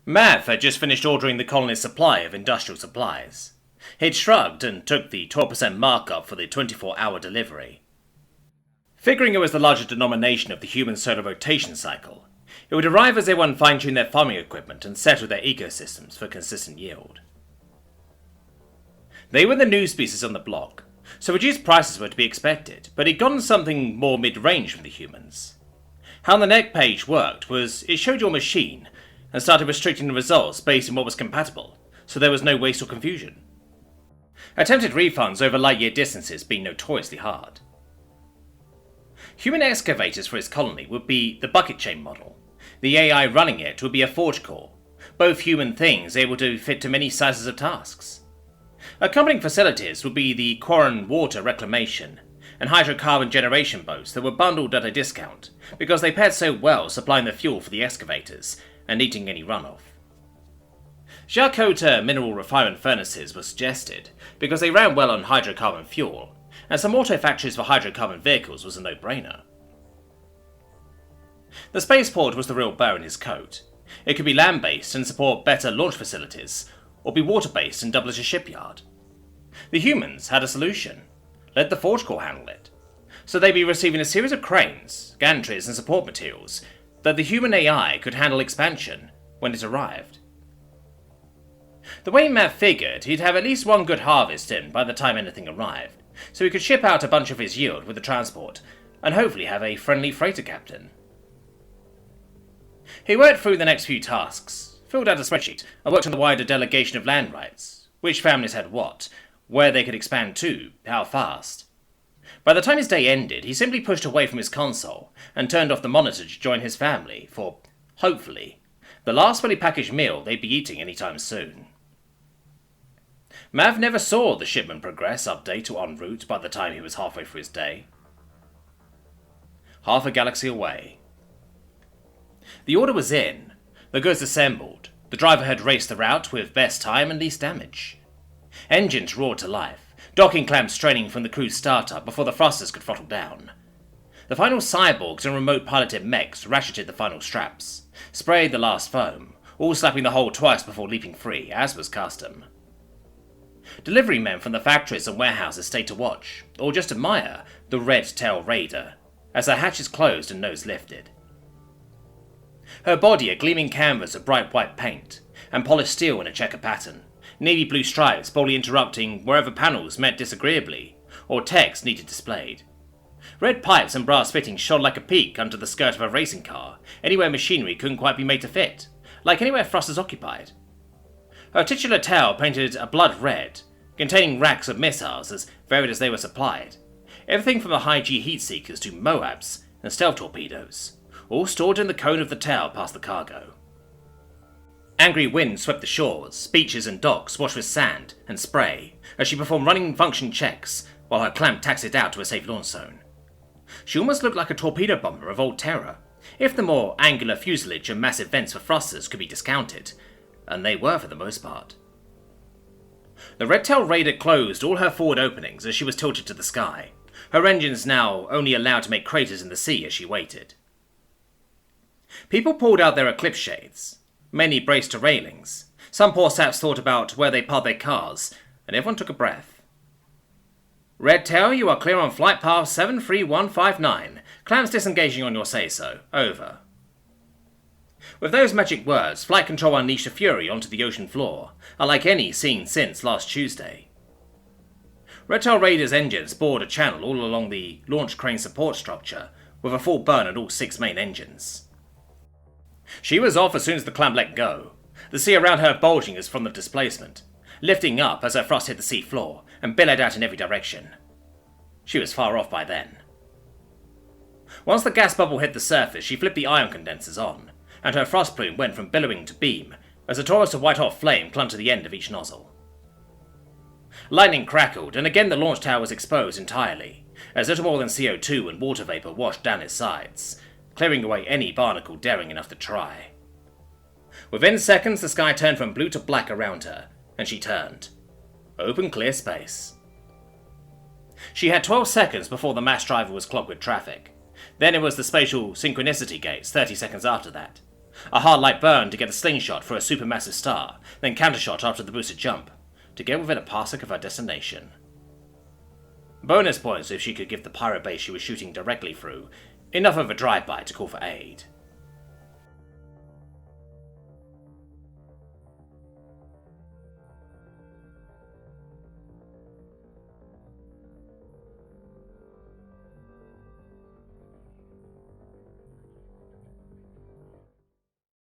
Mav had just finished ordering the colony's supply of industrial supplies. He'd shrugged and took the 12% markup for the 24-hour delivery. Figuring it was the larger denomination of the human solar rotation cycle, it would arrive as everyone fine-tuned their farming equipment and settled their ecosystems for consistent yield. They were the new species on the block, so reduced prices were to be expected, but he'd gotten something more mid-range from the humans. How the net page worked was it showed your machine and started restricting the results based on what was compatible, so there was no waste or confusion. Attempted refunds over light-year distances being notoriously hard. Human excavators for his colony would be the bucket chain model. The AI running it would be a forge core, both human things able to fit to many sizes of tasks. Accompanying facilities would be the Quarren water reclamation and hydrocarbon generation boats that were bundled at a discount because they paired so well supplying the fuel for the excavators and eating any runoff. Jacota mineral refinement furnaces were suggested because they ran well on hydrocarbon fuel, and some auto factories for hydrocarbon vehicles was a no-brainer. The spaceport was the real bow in his coat. It could be land-based and support better launch facilities, or be water-based and double as a shipyard. The humans had a solution. Let the Forge Corps handle it. So they'd be receiving a series of cranes, gantries and support materials that the human AI could handle expansion when it arrived. The way Matt figured, he'd have at least one good harvest in by the time anything arrived, so he could ship out a bunch of his yield with the transport, and hopefully have a friendly freighter captain. He worked through the next few tasks, filled out a spreadsheet, and worked on the wider delegation of land rights, which families had what, where they could expand to, how fast. By the time his day ended, he simply pushed away from his console and turned off the monitor to join his family for, hopefully, the last fully packaged meal they'd be eating anytime soon. Mav never saw the shipment progress update or en route by the time he was halfway through his day. Half a galaxy away. The order was in, the goods assembled, the driver had raced the route with best time and least damage. Engines roared to life, docking clamps straining from the crew's startup before the thrusters could throttle down. The final cyborgs and remote-piloted mechs ratcheted the final straps, sprayed the last foam, all slapping the hull twice before leaping free, as was custom. Delivery men from the factories and warehouses stayed to watch, or just admire, the red-tail raider, as her hatches closed and nose lifted. Her body a gleaming canvas of bright white paint, and polished steel in a checker pattern, navy blue stripes boldly interrupting wherever panels met disagreeably, or text needed displayed. Red pipes and brass fittings shone like a peak under the skirt of a racing car, anywhere machinery couldn't quite be made to fit, like anywhere thrusters occupied. Her titular tail painted a blood red, containing racks of missiles as varied as they were supplied, everything from the high-G heat seekers to MOABs and stealth torpedoes, all stored in the cone of the tail past the cargo. Angry wind swept the shores, beaches and docks washed with sand and spray as she performed running function checks while her clamp taxied out to a safe launch zone. She almost looked like a torpedo bomber of old terror, if the more angular fuselage and massive vents for thrusters could be discounted, and they were for the most part. The red-tail raider closed all her forward openings as she was tilted to the sky, her engines now only allowed to make craters in the sea as she waited. People pulled out their eclipse shades. Many braced to railings. Some poor saps thought about where they parked their cars, and everyone took a breath. Red-tail, you are clear on flight path 73159. Clamps disengaging on your say-so. Over. With those magic words, flight control unleashed a fury onto the ocean floor, unlike any seen since last Tuesday. Red-tail Raider's engines bored a channel all along the launch crane support structure, with a full burn at all 6 main engines. She was off as soon as the clamp let go, the sea around her bulging as from the displacement, lifting up as her thrust hit the sea floor and billowed out in every direction. She was far off by then. Once the gas bubble hit the surface, she flipped the ion condensers on, and her thrust plume went from billowing to beam as a torus of white-hot flame clung to the end of each nozzle. Lightning crackled, and again the launch tower was exposed entirely, as little more than CO2 and water vapour washed down its sides, clearing away any barnacle daring enough to try. Within seconds, the sky turned from blue to black around her, and she turned. Open clear space. She had 12 seconds before the mass driver was clogged with traffic. Then it was the spatial synchronicity gates 30 seconds after that. A hard light burn to get a slingshot for a supermassive star, then countershot after the boosted jump, to get within a parsec of her destination. Bonus points if she could give the pirate base she was shooting directly through enough of a drive-by to call for aid.